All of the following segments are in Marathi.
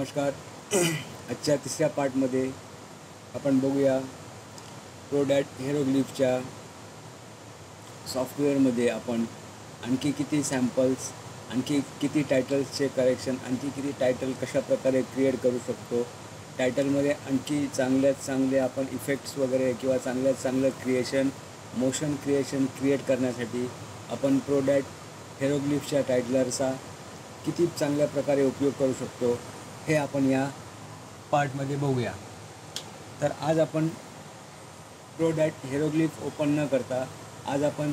नमस्कार. आजच्या तिसऱ्या पार्टमध्ये आपण बघूया प्रोडॅट हेरोग्लिफच्या सॉफ्टवेअरमध्ये आपण आणखी किती सॅम्पल्स, आणखी किती टायटल्सचे करेक्शन, आणखी किती टायटल कशा प्रकारे क्रिएट करू शकतो. टायटलमध्ये आणखी चांगल्यात चांगले आपण इफेक्ट्स वगैरे किंवा चांगल्यात चांगलं क्रिएशन, मोशन क्रिएशन क्रिएट करण्यासाठी आपण प्रोडॅट हेरोग्लिफच्या टायटलरचा किती चांगल्या प्रकारे उपयोग करू शकतो हे आपण या पार्टमध्ये बघूया. तर आज आपण प्रोडॅट हेरोग्लिफ ओपन न करता आज आपण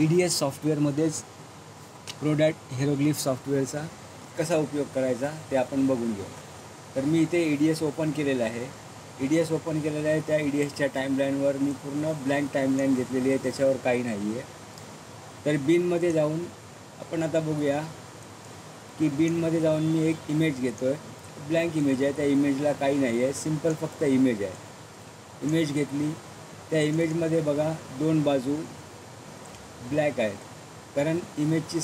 EDS सॉफ्टवेअरमध्येच प्रोडॅट हेरोग्लिफ सॉफ्टवेअरचा कसा उपयोग करायचा ते आपण बघून घेऊ. तर मी इथे EDS ओपन केलेलं आहे. EDS ओपन केलेलं आहे. त्या EDSच्या टाईमलाईनवर मी पूर्ण ब्लँक टाईमलाईन घेतलेली आहे, त्याच्यावर काही नाही आहे. तर बिनमध्ये जाऊन आपण आता बघूया की बिनमध्ये जाऊन मी एक इमेज घेतो आहे. ब्लँक इमेज आहे, त्या इमेजला काही नाही आहे, सिम्पल फक्त इमेज आहे. इमेज घेतली. त्या इमेजमध्ये बघा दोन बाजू ब्लॅक आहेत, कारण इमेजची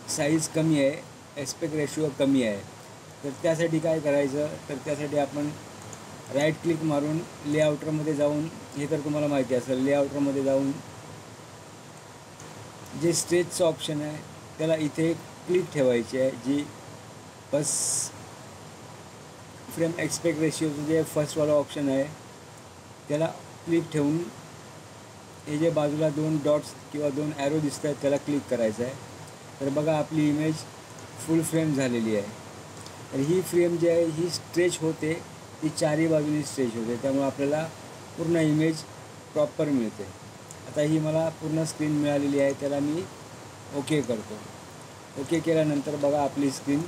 साईज कमी आहे, एस्पेक्ट रेशिओ कमी आहे. तर त्यासाठी काय करायचं, तर त्यासाठी आपण राईट क्लिक मारून लेआउटरमध्ये जाऊन, हे तर तुम्हाला माहिती असेल, लेआउटरमध्ये जाऊन जे स्ट्रेचचं ऑप्शन आहे त्याला इथे क्लिक ठेवायची आहे. जी बस फ्रेम एक्सपेक्ट रेशिओचं जे फर्स्टवाला ऑप्शन आहे त्याला क्लिक ठेवून हे जे बाजूला दोन डॉट्स किंवा दोन ॲरो दिसत आहेत त्याला क्लिक करायचं आहे. तर बघा आपली इमेज फुल फ्रेम झालेली आहे. तर ही फ्रेम जी आहे ही स्ट्रेच होते, ती चारही बाजूनी स्ट्रेच होते, त्यामुळे आपल्याला पूर्ण इमेज प्रॉपर मिळते. आता ही मला पूर्ण स्क्रीन मिळालेली आहे, त्याला मी ओके करतो. ओके केल्यानंतर बघा आपली स्क्रीन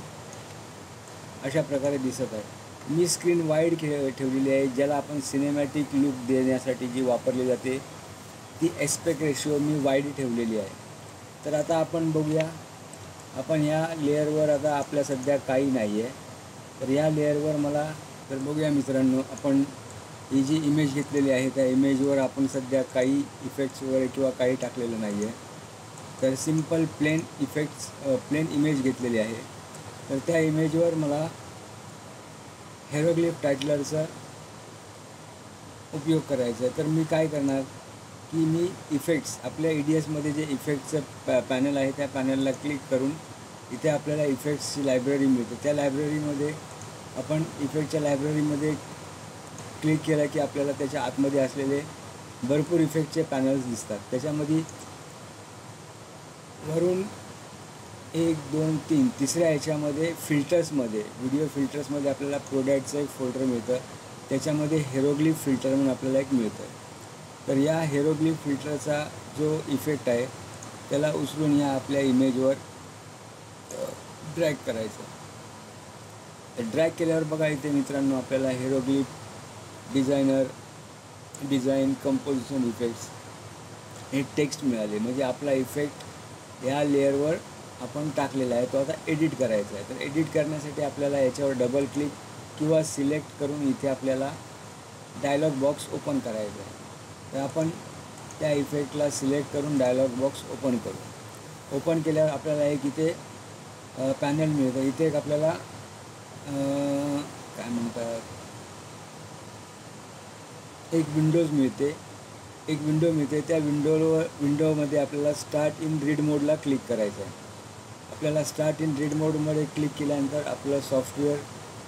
अशा प्रकारे दिसत आहे. मी स्क्रीन वाईड ठेवलेली आहे, ज्याला आपण सिनेमॅटिक लुक देण्यासाठी जी वापरली जाते ती एस्पेक्ट रेशिओ मी वाईड ठेवलेली आहे. तर आता आपण बघूया, आपण ह्या लेअरवर आता आपल्या सध्या काही नाही आहे. तर ह्या लेअरवर मला, तर बघूया मित्रांनो, आपण ही जी इमेज घेतलेली आहे त्या इमेजवर आपण सध्या काही इफेक्ट्स वगैरे किंवा काही टाकलेलं नाही आहे. तर सिम्पल प्लेन इमेज घेतलेली आहे. तर त्या इमेजवर मला हेरोग्लिफ टायटलरचा उपयोग करायचा आहे. तर मी काय करणार की मी इफेक्ट्स, आपल्या EDSमध्ये जे इफेक्टचं पॅनल आहे त्या पॅनलला क्लिक करून इथे आपल्याला इफेक्ट्सची लायब्ररी मिळते. त्या लायब्ररीमध्ये आपण इफेक्टच्या लायब्ररीमध्ये क्लिक केलं की आपल्याला त्याच्या आतमध्ये असलेले भरपूर इफेक्टचे पॅनल्स दिसतात. त्याच्यामध्ये वरून 1 2 3 तिसऱ्या ह्याच्यामध्ये फिल्टर्समध्ये, व्हिडिओ फिल्टर्समध्ये आपल्याला प्रोडॅक्टचं एक फोल्डर मिळतं, त्याच्यामध्ये हेरोग्लिफ फिल्टर म्हणून आपल्याला एक मिळतं. तर या हेरोग्लिफ फिल्टरचा जो इफेक्ट आहे त्याला उचलून या आपल्या इमेजवर ड्रॅग करायचं. ड्रॅग केल्यावर बघा इथे मित्रांनो आपल्याला हेरोग्लिफ डिझाईन कंपोजिशन इफेक्ट्स हे टेक्स्ट मिळाले. म्हणजे आपला इफेक्ट या लेअरवर आपण टाकलेला आहे, तो आता एडिट करायचा आहे. तर एडिट करण्यासाठी आपल्याला याच्यावर डबल क्लिक किंवा सिलेक्ट करून इथे आपल्याला डायलॉग बॉक्स ओपन करायचा आहे. तर आपण त्या इफेक्टला सिलेक्ट करून डायलॉग बॉक्स ओपन करू. ओपन केल्यावर आपल्याला एक इथे पॅनल मिळतं. इथे एक आपल्याला काय म्हणतात, एक विंडो मिळते. त्या विंडोमध्ये आपल्याला स्टार्ट इन रीड मोडला क्लिक करायचं आहे. आपल्याला स्टार्ट इन रीड मोडमध्ये क्लिक केल्यानंतर आपलं सॉफ्टवेअर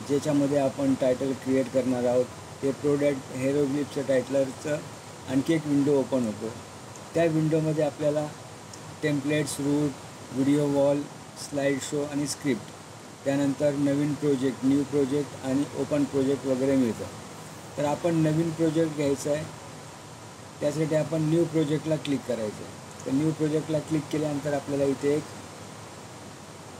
ज्याच्यामध्ये आपण टायटल क्रिएट करणार आहोत ते प्रोडॅक्ट हेरोग्लिफच्या टायटलरचं आणखी एक विंडो ओपन होतो. त्या विंडोमध्ये आपल्याला templates, root, video wall, slide show आणि स्क्रिप्ट, त्यानंतर नवीन प्रोजेक्ट, न्यू प्रोजेक्ट आणि ओपन प्रोजेक्ट वगैरे मिळतं. तर आपण नवीन प्रोजेक्ट घ्यायचा आहे, त्यासाठी आपण न्यू प्रोजेक्टला क्लिक करायचं आहे. तर न्यू प्रोजेक्टला क्लिक केल्यानंतर आपल्याला इथे एक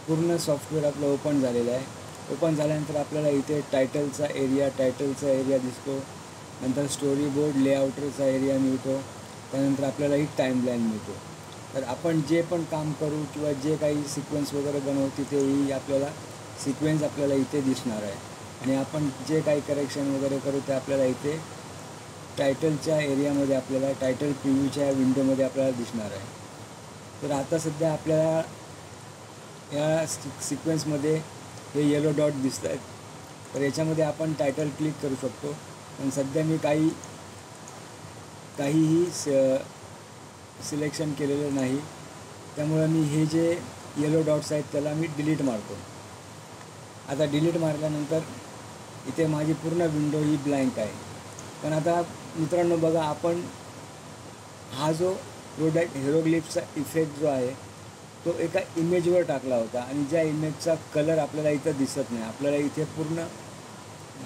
पूर्ण सॉफ्टवेअर आपलं ओपन झालेलं आहे. ओपन झाल्यानंतर आपल्याला इथे टायटलचा एरिया दिसतो. नंतर स्टोरी बोर्ड, लेआउटरचा एरिया मिळतो. त्यानंतर आपल्याला एक टाईमलाईन मिळतो. तर आपण जे पण काम करू किंवा जे काही सिक्वेन्स वगैरे बनवू तिथे ही आपल्याला सिक्वेन्स आपल्याला इथे दिसणार आहे. आणि आपण जे काही करेक्शन वगैरे करू ते आपल्याला इथे टायटलच्या एरियामध्ये, आपल्याला टायटल प्रिव्ह्यूच्या विंडोमध्ये आपल्याला दिसणार आहे. तर आता सध्या आपल्याला या सिक्वेन्समध्ये हे येलो डॉट दिसत आहेत. तर याच्यामध्ये आपण टायटल क्लिक करू शकतो. पण सध्या मी काहीही सिलेक्शन केलेलं नाही, त्यामुळं मी हे जे येलो डॉट्स आहेत त्याला मी डिलीट मारतो. आता डिलीट मारल्यानंतर इथे माझी पूर्ण विंडो ही ब्लँक आहे. पण आता मित्रांनो बघा, आपण हा जो प्रोडक्ट हिरोग्लिफ्सचा इफेक्ट जो आहे तो एका इमेजवर टाकला होता आणि ज्या इमेजचा कलर आपल्याला इथं दिसत नाही. आपल्याला इथे पूर्ण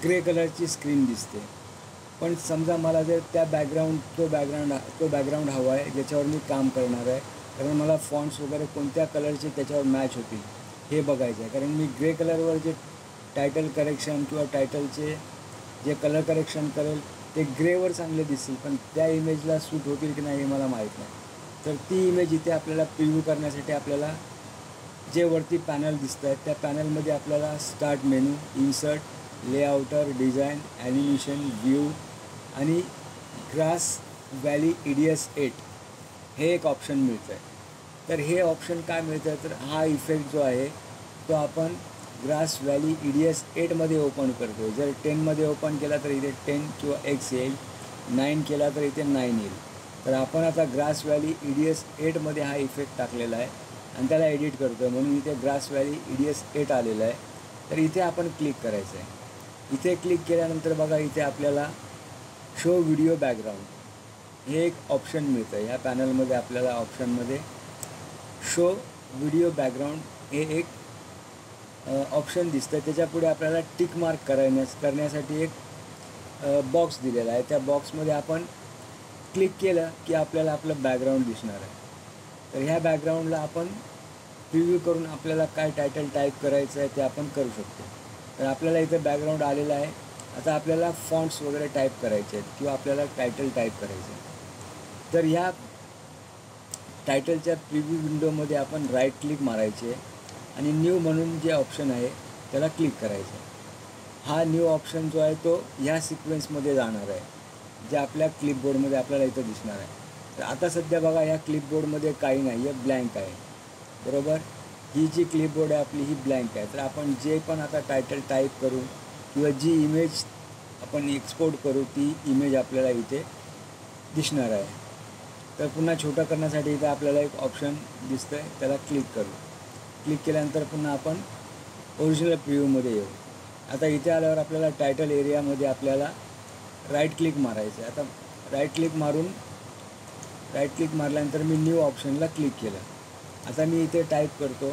ग्रे कलरची स्क्रीन दिसते. पण समजा मला जर तो बॅकग्राऊंड हवा आहे ज्याच्यावर मी काम करणार आहे, कारण मला फॉन्ट्स वगैरे कोणत्या कलरचे त्याच्यावर मॅच होतील हे बघायचं आहे. कारण मी ग्रे कलरवर जे टायटल करेक्शन किंवा टायटलचे जे कलर करेक्शन करेल ते ग्रेवर चांगले दिसतील, पण त्या इमेजला सूट होतील की नाही हे मला माहीत नाही. तर ती इमेज इथे आपल्याला प्रिव्ह्यू करण्यासाठी आपल्याला जे वरती पॅनल दिसत आहेत त्या पॅनलमध्ये आपल्याला start menu, insert, layout, design, animation, view आणि ग्रास व्हॅली EDS 8 हे एक ऑप्शन मिळतं आहे. तर हे ऑप्शन काय मिळतं आहे, तर हा इफेक्ट जो आहे तो आपण ग्रास व्हॅली EDS 8मध्ये ओपन करतो. जर 10मध्ये ओपन केला तर इथे 10 किंवा X येईल, 9 केला तर इथे 9 येईल. तर आपण आता ग्रास व्हॅली EDS 8मध्ये हा इफेक्ट टाकलेला आहे आणि त्याला एडिट करतो आहे, म्हणून इथे ग्रास व्हॅली EDS 8 आलेलं आहे. तर इथे आपण क्लिक करायचं आहे. इथे क्लिक केल्यानंतर बघा इथे आपल्याला शो व्हिडिओ बॅकग्राऊंड हे एक ऑप्शन मिळतं. ह्या पॅनलमध्ये आपल्याला ऑप्शनमध्ये शो व्हिडिओ बॅकग्राऊंड हे एक ऑप्शन दिसतं. त्याच्यापुढे आपल्याला टिक मार्क करण्यासाठी एक बॉक्स दिलेला आहे. त्या बॉक्समध्ये आपण क्लिक केलं की आपल्याला आपलं बॅकग्राऊंड दिसणार आहे. तर ह्या बॅकग्राऊंडला आपण प्रिव्ह्यू करून आपल्याला काय टायटल टाईप करायचं आहे ते आपण करू शकतो. तर आपल्याला इथं बॅकग्राऊंड आलेलं आहे. आता आपल्याला फॉन्ट्स वगैरे टाईप करायचे आहेत किंवा आपल्याला टायटल टाईप करायचं आहे. तर ह्या टायटलच्या प्रिव्ह्यू विंडोमध्ये आपण राईट क्लिक मारायचे आणि न्यू म्हणून जे ऑप्शन आहे त्याला क्लिक करायचं. हा न्यू ऑप्शन जो आहे तो ह्या सिक्वेन्समध्ये जाणार आहे, जे आपल्या क्लिपबोर्डमध्ये आपल्याला इथं दिसणार आहे. तर आता सध्या बघा या क्लिपबोर्डमध्ये काही नाही आहे, ब्लँक आहे, बरोबर. ही जी क्लिपबोर्ड आहे आपली ही ब्लँक आहे. तर आपण जे पण आता टायटल टाईप करू किंवा जी इमेज आपण एक्सपोर्ट करू ती इमेज आपल्याला इथे दिसणार आहे. तर पुन्हा छोटं करण्यासाठी इथं आपल्याला एक ऑप्शन दिसतं आहे, त्याला क्लिक करू. क्लिक केल्यानंतर पुन्हा आपण ओरिजिनल प्रिव्ह्यूमध्ये येऊ. आता इथे आल्यावर आपल्याला टायटल एरियामध्ये आपल्याला राईट क्लिक मारायचं आहे. आता राईट क्लिक मारल्यानंतर मी न्यू ऑप्शनला क्लिक केलं. आता मी इथे टाईप करतो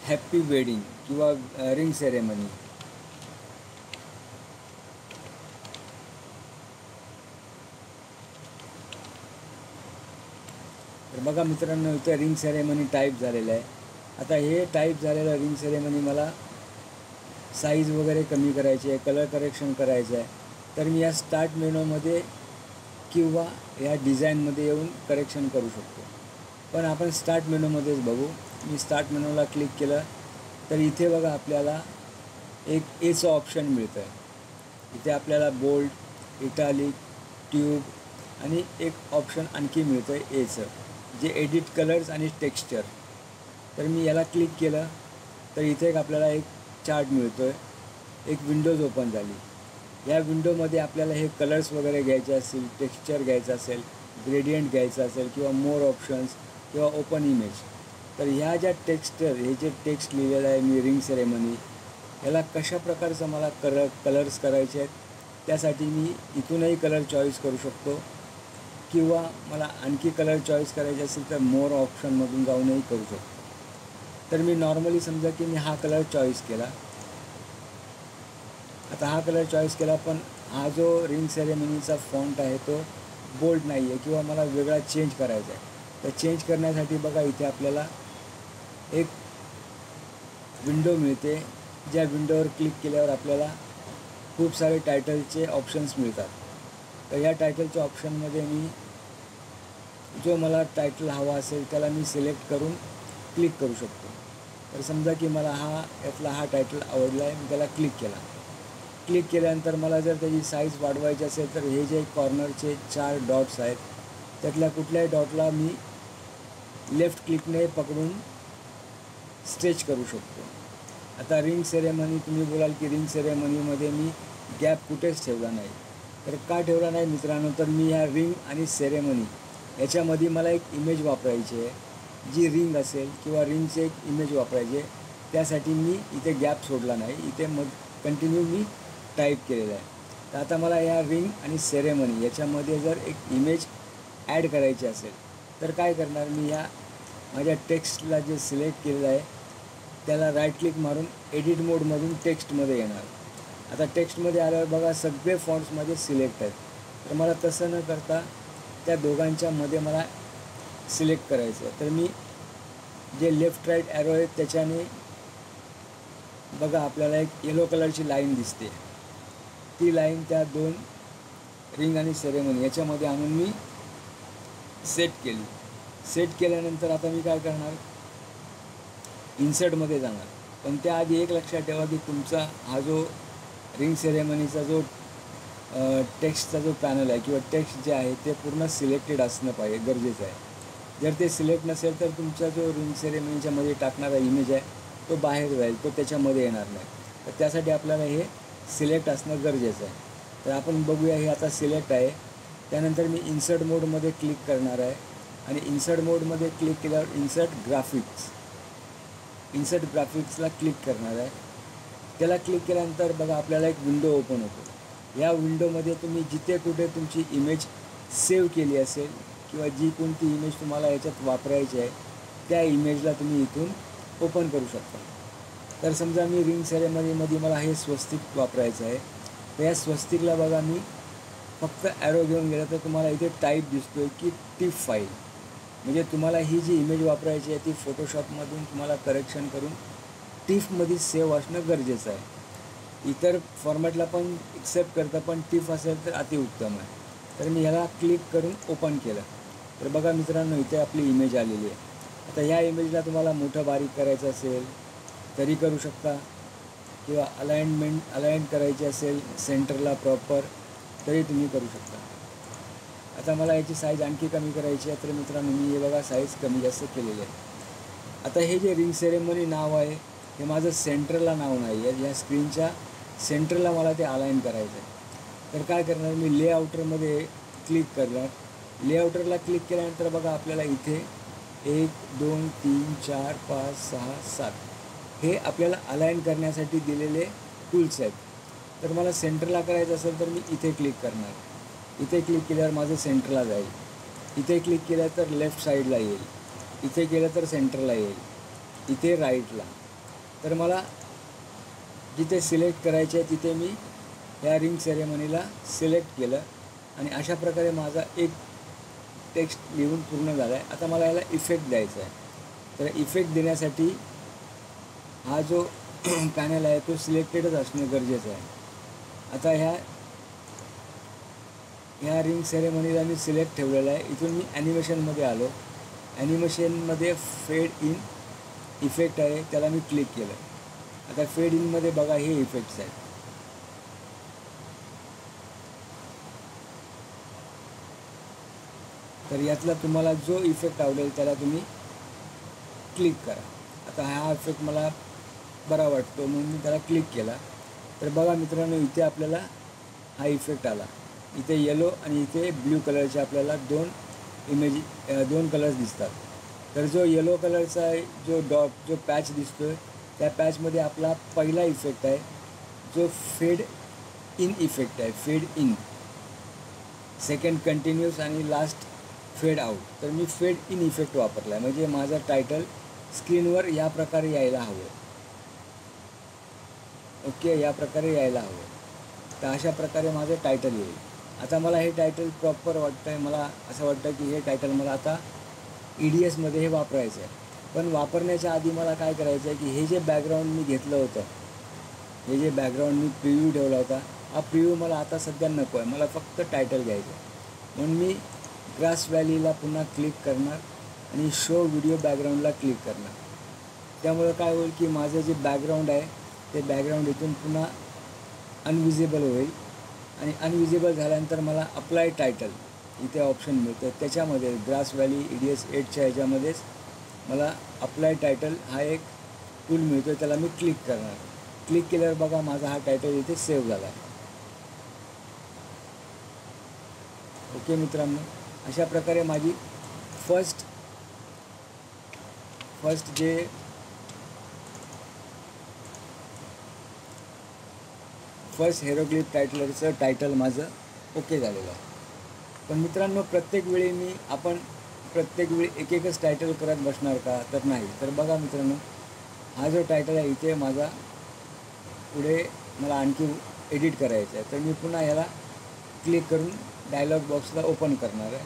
हॅप्पी वेडिंग किंवा रिंग सेरेमनी. तर बघा मित्रांनो इथे रिंग सेरेमनी टाईप झालेलं आहे. आता हे टाईप झालेलं रिंग सेरेमनी मला साईज वगैरे कमी करायची आहे, कलर करेक्शन करायचं आहे. तर मी या स्टार्ट मेनूमध्ये किंवा या डिझाईनमध्ये येऊन करेक्शन करू शकतो. पण आपण स्टार्ट मेनूमध्येच बघू. मी स्टार्ट मेनूला क्लिक केलं तर इथे बघा आपल्याला एक एचं ऑप्शन मिळतं आहे. इथे आपल्याला बोल्ड, इटालिक, ट्यूब आणि एक ऑप्शन आणखी मिळतं आहे एचं, जे एडिट कलर्स आणि टेक्स्चर. तर मी याला क्लिक केलं तर इथे आपल्याला एक चार्ट मिळतो आहे, एक विंडोज ओपन झाली. या विंडोमध्ये आपल्याला हे कलर्स वगैरे घ्यायचे असतील, टेक्स्चर घ्यायचं असेल, ग्रेडियंट घ्यायचं असेल किंवा मोर ऑप्शन्स किंवा ओपन इमेज. तर ह्या ज्या हे जे टेक्स्ट लिहिलेलं आहे मी रिंग सेरेमनी, याला कशा प्रकारचं मला कलर्स करायचे आहेत त्यासाठी मी इथूनही कलर चॉईस करू शकतो किंवा मला आणखी कलर चॉईस करायचे असेल तर मोर ऑप्शनमधून जाऊनही करू शकतो. तर मी नॉर्मली समजा की मी हा कलर चॉईस केला. आता हा कलर चॉईस केला, पण हा जो रिंग सेरेमनीचा फॉन्ट आहे तो बोल्ड नाही आहे किंवा मला वेगळा चेंज करायचा आहे. तर चेंज करण्यासाठी बघा इथे आपल्याला एक विंडो मिळते, ज्या विंडोवर क्लिक केल्यावर आपल्याला खूप सारे टायटलचे ऑप्शन्स मिळतात. तर या टायटलच्या ऑप्शनमध्ये मी जो मला टायटल हवा असेल त्याला मी सिलेक्ट करून क्लिक करू शकतो. तर समजा की मला यातला हा टायटल आवडला आहे, मी त्याला क्लिक केला. क्लिक केल्यानंतर मला जर त्याची साईज वाढवायची असेल तर हे जे कॉर्नरचे 4 डॉट्स आहेत त्यातल्या कुठल्याही डॉटला मी लेफ्ट क्लिकने पकडून स्ट्रेच करू शकतो. आता रिंग सेरेमनी तुम्ही बोलाल की रिंग सेरेमनीमध्ये मी गॅप कुठेच ठेवला नाही. तर का ठेवला नाही मित्रांनो, तर मी ह्या रिंग आणि सेरेमनी याच्यामध्ये मला एक इमेज वापरायची आहे. जी रिंग असेल किंवा रिंगचे एक इमेज वापरायचे, त्यासाठी मी इथे गॅप सोडला नाही. इथे कंटिन्यू मी टाईप केलेलं आहे. तर आता मला या रिंग आणि सेरेमनी याच्यामध्ये जर एक इमेज ॲड करायची असेल तर काय करणार, मी ह्या माझ्या टेक्स्टला जे सिलेक्ट केलेलं आहे त्याला राईट क्लिक मारून एडिट मोडमधून टेक्स्टमध्ये येणार. आता टेक्स्टमध्ये आल्यावर बघा सगळे फॉन्ट्स माझे सिलेक्ट आहेत. तर मला तसं न करता त्या दोघांच्या मध्ये मला सिलेक्ट करायचं आहे. तर मी जे लेफ्ट राईट ॲरो आहेत त्याच्याने बघा आपल्याला एक येलो कलरची लाईन दिसते. ती लाईन त्या दोन रिंग आणि सेरेमनी याच्यामध्ये आणून मी सेट केली. सेट केल्यानंतर आता मी काय करणार, इन्सर्टमध्ये जाणार. पण त्याआधी एक लक्षात ठेवा की तुमचा हा जो रिंग सेरेमनीचा जो टेक्स्टचा जो पॅनल आहे किंवा टेक्स्ट जे आहे ते पूर्ण सिलेक्टेड असणं पाहिजे, गरजेचं आहे. जर ते सिलेक्ट नसेल तर तुमचा जो रिंग सेरेमनीच्यामध्ये टाकणारा इमेज आहे तो बाहेर जाईल, तो त्याच्यामध्ये येणार नाही. तर त्यासाठी आपल्याला हे सिलेक्ट असणं गरजेचं आहे. तर आपण बघूया, हे आता सिलेक्ट आहे. त्यानंतर मी इन्सर्ट मोडमध्ये क्लिक करणार आहे आणि इन्सर्ट मोडमध्ये क्लिक केल्यावर इन्सर्ट ग्राफिक्सला क्लिक करणार आहे. त्याला क्लिक केल्यानंतर बघा आपल्याला एक विंडो ओपन होतो. या विंडोमध्ये तुम्ही जिथे कुठे तुमची इमेज सेव्ह केली असेल किंवा जी कोणती इमेज तुम्हाला याच्यात वापरायची आहे त्या इमेजला तुम्ही इथून ओपन करू शकता. तर समजा मी रिंग सेरेमनीमध्ये मला हे स्वस्तिक वापरायचं आहे. तर या स्वस्तिकला बघा मी फक्त ॲरो घेऊन गेलं तर तुम्हाला इथे टाईप दिसतो आहे की टिफ फाईल. म्हणजे तुम्हाला ही जी इमेज वापरायची आहे ती फोटोशॉपमधून तुम्हाला करेक्शन करून टिफमध्ये सेव्ह असणं गरजेचं आहे. इतर फॉर्मॅटला पण एक्सेप्ट करतं, पण टिफ असेल तर अतिउत्तम आहे. तर मी ह्याला क्लिक करून ओपन केलं. तर बघा मित्रांनो, इथे आपली इमेज आलेली आहे. आता ह्या इमेजला तुम्हाला मोठं बारीक करायचं असेल तरी करू शकता किंवा अलाइन करायची असेल सेंटरला प्रॉपर तरी तुम्ही करू शकता. आता मला याची साईज आणखी कमी करायची आहे. तर मित्रांनो मी हे बघा साईज कमी जास्त केलेली आहे. आता हे जे रिंग सेरेमनी नाव आहे हे माझं सेंटरला नाव नाही आहे. या स्क्रीनच्या सेंटरला मला ते अलाइन करायचं आहे. तर काय करणार, मी लेआउटरमध्ये क्लिक करणार. लेआउटरला क्लिक केल्यानंतर बघा आपल्याला इथे 1 2 3 4 5 6 7 हे आपल्याला अलाइन करण्यासाठी दिलेले टूल्स आहेत. तर मला सेंटरला करायचं असेल तर मी इथे क्लिक करणार. इथे क्लिक केल्यावर माझं सेंटरला जाईल. इथे क्लिक केलं तर लेफ्ट साईडला येईल. इथे केलं तर सेंटरला येईल. इथे राईटला. तर मला जिथे सिलेक्ट करायचे आहे तिथे मी ह्या रिंग सेरेमनीला सिलेक्ट केलं आणि अशा प्रकारे माझा एक टेक्स्ट लिहून पूर्ण झाला आहे. आता मला याला इफेक्ट द्यायचा आहे. तर इफेक्ट देण्यासाठी हा जो पॅनल आहे तो सिलेक्टेडच असणं गरजेचं आहे. आता ह्या रिंग सेरेमनीला मी सिलेक्ट ठेवलेला आहे. इथून मी ॲनिमेशनमध्ये आलो. ॲनिमेशनमध्ये फेड इन इफेक्ट आहे, त्याला मी क्लिक केलं. आता फेड इनमध्ये बघा हे इफेक्ट्स आहेत. तर यातला तुम्हाला जो इफेक्ट आवडेल त्याला तुम्ही क्लिक करा. आता हा इफेक्ट मला बरा वाटतो म्हणून मी त्याला क्लिक केला. तर बघा मित्रांनो, इथे आपल्याला हा इफेक्ट आला. इथे येलो आणि इथे ब्ल्यू कलरचे आपल्याला दोन कलर्स दिसतात. तर जो येलो कलरचा जो पॅच दिसतो आहे त्या पॅचमध्ये आपला पहिला इफेक्ट आहे जो फेड इन इफेक्ट आहे. फेड इन, सेकंड कंटिन्यूस आणि लास्ट फेड आउट. तर मी फेड इन इफेक्ट वापरला आहे म्हणजे माझं टायटल स्क्रीनवर या प्रकारे यायला हवं. ओके, या प्रकारे यायला हवं. तर अशा प्रकारे माझं टायटल येईल. आता मला हे टायटल प्रॉपर वाटतं आहे. मला असं वाटतं की हे टायटल मला आता EDSमध्ये हे वापरायचं आहे. पण वापरण्याच्या आधी मला काय करायचं आहे की हे जे बॅकग्राऊंड मी घेतलं होतं, हे जे बॅकग्राऊंड मी प्रिव्ह्यू ठेवला होता, हा प्रिव्ह्यू मला आता सध्या नको आहे. मला फक्त टायटल घ्यायचं आहे. म्हणून मी ग्रास व्हॅलीला पुन्हा क्लिक करणार आणि शो व्हिडिओ बॅकग्राऊंडला क्लिक करणार. त्यामुळं काय होईल की माझं जे बॅकग्राऊंड आहे ते बॅकग्राऊंड इथून पुन्हा अनविजिबल होईल आणि अनविजिबल झाल्यानंतर मला अप्लाय टायटल इथे ऑप्शन मिळतं. त्याच्यामध्ये ग्रास व्हॅली EDS 8च्या ह्याच्यामध्येच मला अप्लाय टायटल हा एक टूल मिळतो आहे त्याला मी क्लिक करणार. क्लिक केल्यावर बघा माझा हा टायटल इथे सेव्ह झाला आहे. ओके मित्रांनो, अशा प्रकारे माझी फर्स्ट जे फर्स्ट हेरोग्लिफ टायटलचं टायटल माझं ओके झालेलं आहे. पण मित्रांनो, प्रत्येक वेळी एक एकच टायटल करत बसणार का? तर नाही. तर बघा मित्रांनो, हा जो टायटल आहे इथे माझा पुढे मला आणखी एडिट करायचं आहे. तर मी पुन्हा ह्याला क्लिक करून डायलॉग बॉक्सला ओपन करणार आहे.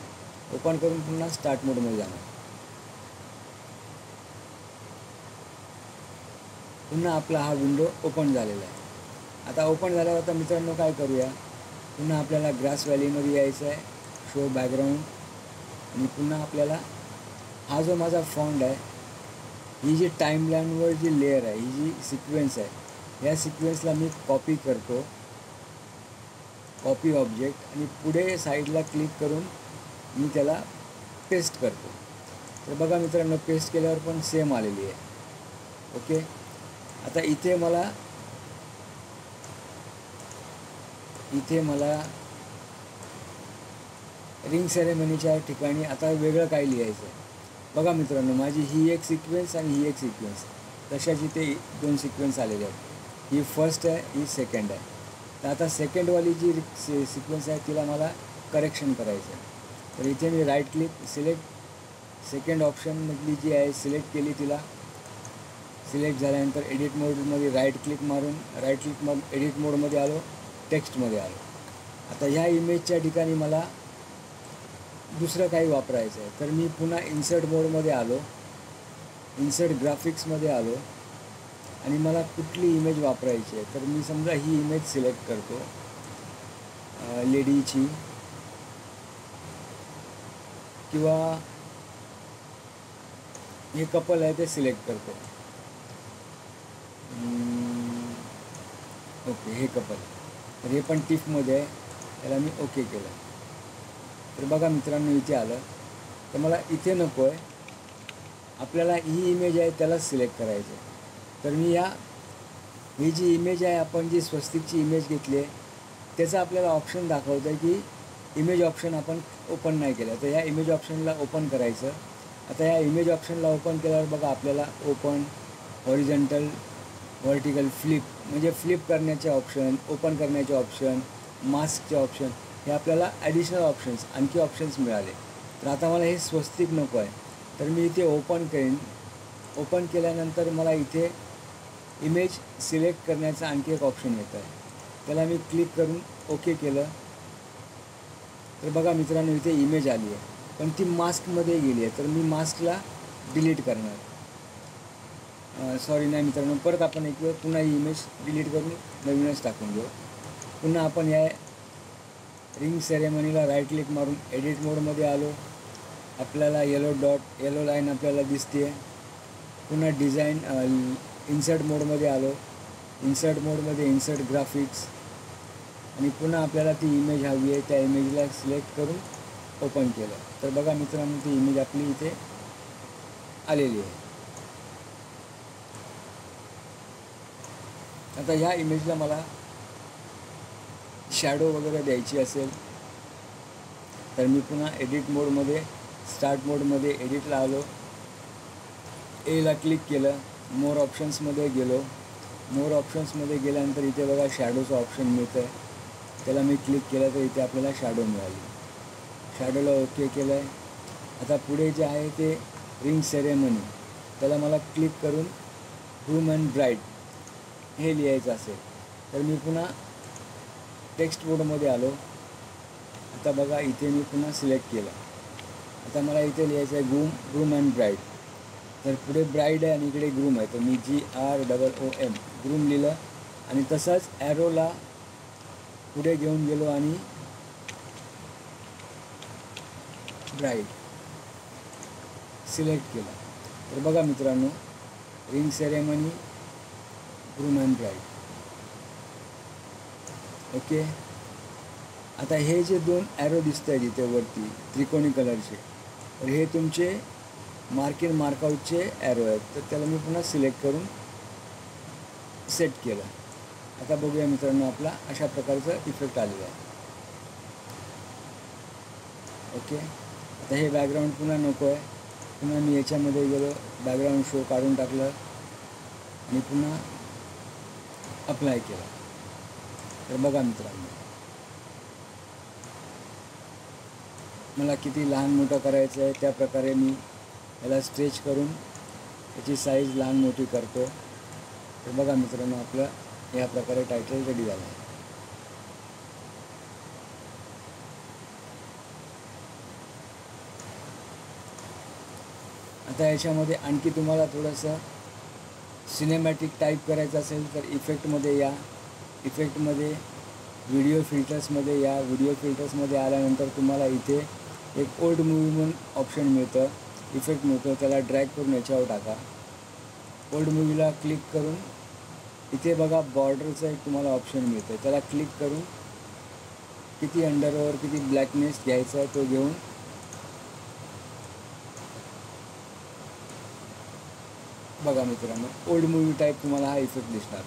ओपन करून पुन्हा स्टार्ट मोडमध्ये जाणार. पुन्हा आपला हा विंडो ओपन झालेला आहे. आता ओपन झाल्यावर आता मित्रांनो काय करूया, पुन्हा आपल्याला ग्रास व्हॅलीमध्ये यायचं आहे, शो बॅकग्राऊंड, आणि पुन्हा आपल्याला हा जो माझा फॉन्ट आहे, ही जी टाईमलाईनवर जी लेअर आहे, ही जी सिक्वेन्स आहे, या सिक्वेन्सला मी कॉपी करतो, कॉपी ऑब्जेक्ट, आणि पुढे साईडला क्लिक करून मी त्याला पेस्ट करतो. तर बघा मित्रांनो, पेस्ट केल्यावर पण सेम आलेली आहे. ओके, आता इथे मला रिंग सेरेमनीच्या ठिकाणी आता वेगळं काय लिहायचं आहे. बघा मित्रांनो, माझी ही एक सिक्वेन्स आणि ही एक सिक्वेन्स, तशाच इथे 2 सिक्वेन्स आलेले आहेत. ही फर्स्ट आहे, ही सेकंड आहे. तर आता सेकंडवाली जी सिक्वेन्स आहे तिला मला करेक्शन करायचं आहे. तर इथे मी राईट क्लिक सिलेक्ट सेकंड ऑप्शनमधली जी आहे सिलेक्ट केली, तिला सिलेक्ट झाल्यानंतर एडिट मोडमध्ये राईट क्लिक मारून एडिट मोडमध्ये आलो, टेक्स्टमध्ये आलो. आता ह्या इमेजच्या ठिकाणी मला दुसरं काही वापरायचं आहे. तर मी पुन्हा इन्सर्ट मोडमध्ये आलो, इन्सर्ट ग्राफिक्समध्ये आलो, आणि मला कुठली इमेज वापरायची आहे. तर मी समजा ही इमेज सिलेक्ट करतो, लेडीची, किंवा हे कपल आहे ते सिलेक्ट करतो. ओके, हे कपल, तर हे पण टिफमध्ये आहे, त्याला मी ओके केलं. तर बघा मित्रांनो, इथे आलं. तर मला इथे नको आहे, आपल्याला ही इमेज आहे त्यालाच सिलेक्ट करायचं आहे. तर मी ही जी इमेज आहे, आपण जी स्वस्तिकची इमेज घेतली आहे, त्याचा आपल्याला ऑप्शन दाखवतं आहे की इमेज ऑप्शन आपण ओपन नाही केलं. तर ह्या इमेज ऑप्शनला ओपन करायचं. आता ह्या इमेज ऑप्शनला ओपन केल्यावर बघा आपल्याला ओपन, हॉरिझॉन्टल, व्हर्टिकल, फ्लिप, म्हणजे फ्लिप करण्याचे ऑप्शन, ओपन करण्याचे ऑप्शन, मास्कचे ऑप्शन, हे आपल्याला ॲडिशनल ऑप्शन्स, आणखी ऑप्शन्स मिळाले. तर आता मला हे स्वस्तिक नको आहे, तर मी इथे ओपन करेन. ओपन केल्यानंतर मला इथे इमेज सिलेक्ट करण्याचं आणखी एक ऑप्शन येतं आहे, त्याला मी क्लिक करून ओके केलं. तर बघा मित्रांनो, इथे इमेज आली आहे, पण ती मास्कमध्ये गेली आहे. तर मी मास्कला डिलीट करणार. सॉरी, नाही मित्रांनो, परत आपण एक वेळ पुन्हा ही इमेज डिलीट करून नवीनच टाकून घेऊ. पुन्हा आपण या रिंग सेरेमनीला राईट क्लिक मारून एडिट मोडमध्ये आलो. आपल्याला येलो लाईन आपल्याला दिसते आहे. पुन्हा डिझाईन इन्सर्ट मोडमध्ये आलो. इन्सर्ट मोडमध्ये इन्सर्ट ग्राफिक्स, आणि पुन्हा आपल्याला ती इमेज हवी आहे, त्या इमेजला सिलेक्ट करून ओपन केलं. तर बघा मित्रांनो, ती इमेज आपली इथे आलेली आहे. आता ह्या इमेजला मला शॅडो वगैरे द्यायची असेल तर मी पुन्हा एडिट मोडमध्ये, स्टार्ट मोडमध्ये एडिटला आलो, एला क्लिक केलं, मोर ऑप्शन्समध्ये गेलो. मोर ऑप्शन्समध्ये गेल्यानंतर इथे बघा शॅडोचं ऑप्शन मिळतं आहे, त्याला मी क्लिक केलं तर इथे आपल्याला शॅडो मिळाली. शॅडोला ओके केलं आहे. आता पुढे जे आहे ते रिंग सेरेमनी, त्याला मला क्लिक करून ग्रूम अँड ब्राईड हे लिहायचं असेल तर मी पुन्हा टेक्स्ट मोडमध्ये आलो. आता बघा इथे मी पुन्हा सिलेक्ट केलं. आता मला इथे लिहायचं आहे ग्रूम अँड ब्राईड. तर पुढे ब्राईड आहे आणि इकडे ग्रूम आहे, तर मी GROOM ग्रूम लिहिलं, आणि तसंच ॲरोला पुढे घेऊन गेलो आणि ब्राईड सिलेक्ट केलं. तर बघा मित्रांनो, ring ceremony, groom and bride. Okay, आता हे जे 2 ॲरो दिसत आहेत इथे वरती त्रिकोणी कलरचे, तर हे तुमचे मार्क इन मार्कआउटचे ॲरो आहेत. तर त्याला मी पुन्हा सिलेक्ट करून सेट केलं. आता बघूया मित्रांनो, आपला अशा प्रकारचं इफेक्ट आलेलं आहे. ओके, आता हे बॅकग्राऊंड पुन्हा नको आहे. पुन्हा मी याच्यामध्ये गेलो, बॅकग्राऊंड शो काढून टाकलं आणि पुन्हा अप्लाय केलं. तर बघा मित्रांनो, मला किती लहान मोठं करायचं आहे त्या प्रकारे मी याला स्ट्रेच करून याची साईज लहान मोठी करतो. तर बघा मित्रांनो, आपलं या प्रकारे टायटल रेडी झालं आहे. आता याच्यामध्ये आणखी तुम्हाला थोडंसं सिनेमॅटिक टाईप करायचं असेल तर इफेक्टमध्ये या. इफेक्टमध्ये व्हिडिओ फिल्टर्समध्ये या. व्हिडिओ फिल्टर्समध्ये आल्यानंतर तुम्हाला इथे एक ओल्ड मूवी म्हणून ऑप्शन मिळतं, इफेक्ट मिळतो. त्याला ड्रॅग करून याच्यावर टाका. ओल्ड मूवीला क्लिक करून इथे बघा बॉर्डरचं एक तुम्हाला ऑप्शन मिळतं. त्याला क्लिक करून किती अंडरवर किती ब्लॅकनेस घ्यायचा आहे तो घेऊन बघा मित्रांनो, ओल्ड मूवी टाईप तुम्हाला हा इफेक्ट दिसणार.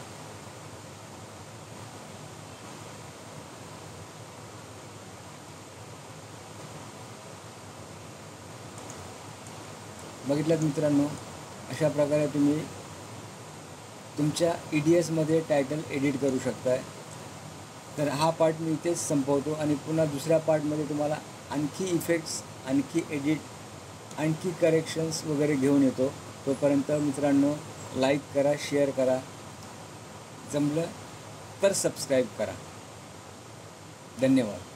बघितलात मित्रांनो, अशा प्रकारे तुम्ही तुमच्या EDSमध्ये टायटल एडिट करू शकताय. तर हा पार्ट मी इथेच संपवतो आणि पुन्हा दुसऱ्या पार्टमध्ये तुम्हाला आणखी इफेक्ट्स, आणखी एडिट, आणखी करेक्शन्स वगैरे घेऊन येतो. तोपर्यंत मित्रांनो, लाईक करा, शेअर करा, जमलं तर सबस्क्राईब करा. धन्यवाद.